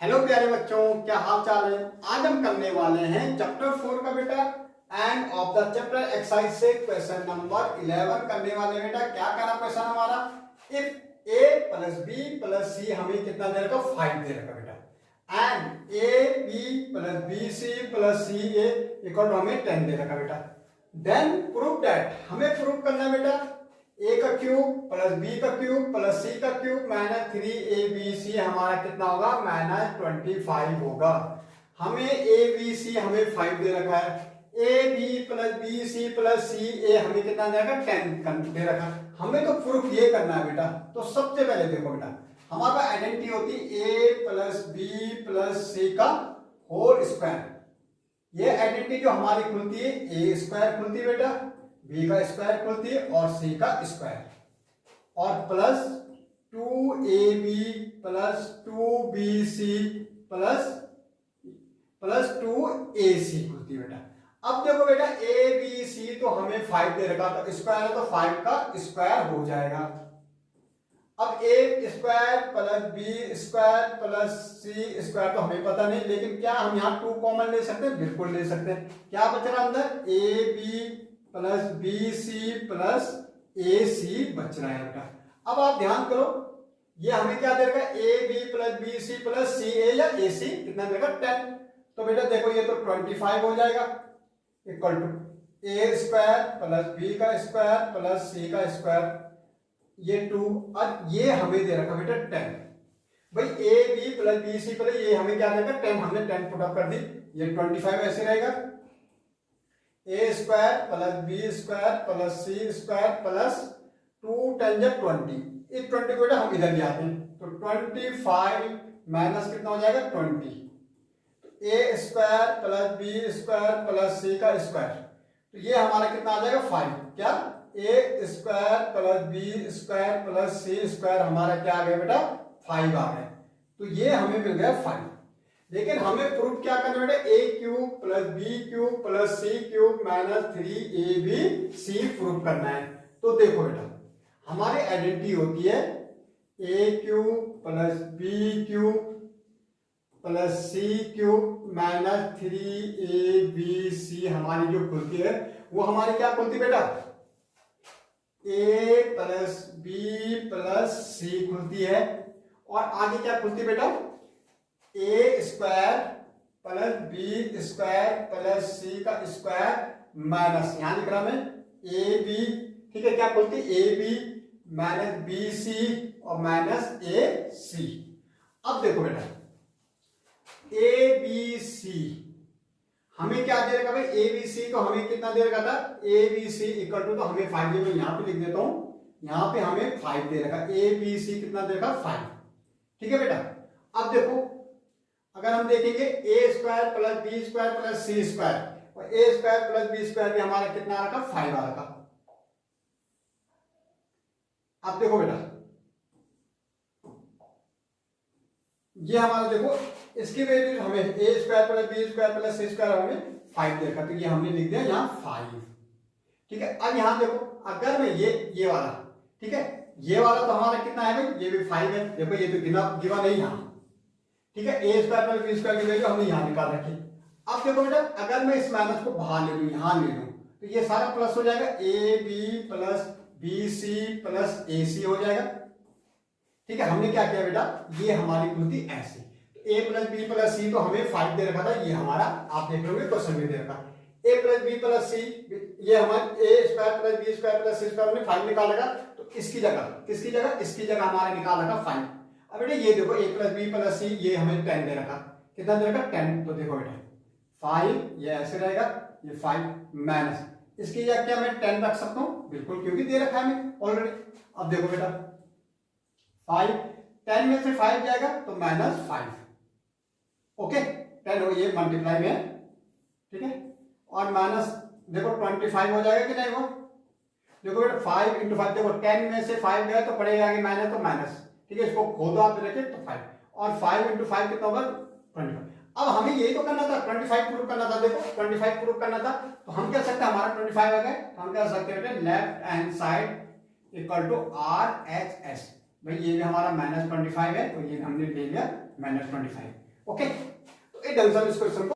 Hello प्यारे बच्चों, क्या हाल चाल है। आज हम करने वाले हैं चैप्टर 4 का बेटा end of the chapter exercise से क्वेश्चन नंबर 11 करने वाले बेटा। क्या करना क्वेश्चन हमारा, if a plus B plus C हमें कितना दे रखा, 5 दे रखा बेटा, and A B plus B C plus C A equal to हमें 10 दे रखा बेटा। देन प्रूव दैट, हमें प्रूव करना है बेटा ए का क्यूब प्लस बी का क्यूब प्लस सी का क्यूब माइनस 3abc हमारा कितना होगा, माइनस 25 होगा। हमें abc हमें 5 दे रखा है, ab plus B C plus C A हमें कितना दे रखा, 10 दे रखा। हमें तो प्रूफ ये करना है बेटा। तो सबसे पहले देखो बेटा, हमारा आइडेंटिटी होती a plus B plus C का होल स्क्वायर। ये आइडेंटिटी जो हमारी खुलती है, ए स्क्वायर खुलती है बेटा, बी का स्क्वायर खुलती है और सी का स्क्वायर, और plus 2ab plus 2bc plus 2ac खुलती है बेटा। अब देखो बेटा abc तो हमें 5 दे रखा, तो स्क्वायर है तो 5 का स्क्वायर हो जाएगा। अब a square plus B square plus C square तो हमें पता नहीं, लेकिन क्या हम यहाँ 2 कॉमन ले सकते हैं, बिल्कुल ले सकते हैं। क्या बच रहा अंदर, ab plus B C plus A C बच रहा है बेटा। अब आप ध्यान करो, ये हमें क्या देगा, A B plus B C plus C A या ए सी कितना देगा, 10। तो बेटा देखो ये तो 25 हो जाएगा, equal to A square plus B का स्क्वायर प्लस सी का स्क्वायर, ये 2, और ये हमें दे रखा बेटा 10। भाई A B plus B C plus ये हमें क्या देगा, 10। हमने 10 पुट अप कर दी, ये 25 ऐसे रहेगा। A square plus B square plus C square plus 2 10 जा 20, इस 20 को बेटा हम इधर ले आते हैं, तो 25 माइनस कितना हो जाएगा, 20। तो A square plus B square plus C का स्क्वायर, तो ये हमारा कितना आ जाएगा, 5। क्या, A square plus B square plus C square हमारा क्या आ गया बेटा, 5 आ गया। तो ये हमें मिल गया 5। लेकिन हमें प्रूफ क्या करना बेटा, A cube plus B cube plus C cube minus 3abc proof करना है। तो देखो बेटा, हमारी आइडेंटिटी होती है A cube plus B cube plus C cube minus 3abc हमारी जो खुलती है वो हमारी क्या खुलती बेटा, A plus B plus C खुलती है, और आगे क्या खुलती बेटा, A square plus B square plus C का स्क्वायर माइनस, यहां लिख रहा मैं ए बी, ठीक है, क्या खुलती, A B minus B C और माइनस ए सी। अब देखो बेटा ए बी सी हमें क्या दे रखा भाई, ए बी सी को हमें कितना दे रखा था, A B C equal to, तो हमें 5 दे, मैं यहां पे लिख देता हूं, यहां पे हमें 5 दे रखा, ए बी सी कितना दे रखा, 5। ठीक है बेटा। अब देखो अगर हम देखेंगे A square plus B square plus C square, और A square plus B square भी हमारा कितना रखा, 5 आ रखा। अब देखो बेटा ये हमारा देखो, इसकी वैल्यू हमें A square plus B square plus C square हमें 5 देखा, तो ये हमने लिख दिया यहाँ 5। ठीक है। अब यहां देखो, अगर मैं ये वाला, ठीक है, ये वाला तो हमारा कितना है भाई, ये भी 5 है। देखो ये तो गिवा नहीं यहाँ, ठीक है, ए स्क्वायर प्लस बी स्क्वायर की वैल्यू हमने यहां निकाल रखी। अब देखो बेटा, अगर मैं इस माइनस को बाहर ले लूं, यहां ले लूं, तो ये सारा प्लस हो जाएगा, A B plus B C plus A C हो जाएगा। ठीक है, हमने क्या किया बेटा, ये हमारी खुलती ऐसे, तो ए प्लस बी प्लस सी तो हमें 5 दे रखा था, ये हमारा आप देख लोगे क्वेश्चन में दे रखा, A plus B plus C, ये हमारे A square plus B square plus C square हमने 5 निकाल रखा, तो इसकी जगह किसकी जगह, इसकी जगह हमारे निकाल रखा 5। अब बेटा ये देखो ए प्लस बी प्लस सी ये हमें 10 दे रखा, कितना दे रखा, 10। तो देखो बेटा 5 ये ऐसे रहेगा, ये 5 माइनस इसकी जगह क्या मैं 10 रख सकता हूं, बिल्कुल, क्योंकि दे रखा है हमें ऑलरेडी। अब देखो बेटा 5 10 में से 5 जाएगा तो माइनस 5, ओके, 10 हो, ये मल्टीप्लाई में है, ठीक है, और माइनस देखो 25 हो जाएगा कि नहीं वो, देखो बेटा 5 इंटू 5, देखो 10 में से 5 गया तो पड़ेगा आगे माइनस, तो माइनस, ठीक है, इसको खोदो आप रखे तो 5, और 5 इंटू 5 कितना होगा, 25। अब हमें यही तो करना था, 25 प्रूव करना था। देखो 25 प्रूव करना था, तो हम क्या सकते हैं, हमारा 25 आ गया, तो हम क्या सकते हैं, left hand side equal to R H S, भाई ये भी हमारा -25 है, तो ये हमने ले लिया -25। ओके, तो इस ढंग से हम इस क्वेश्चन को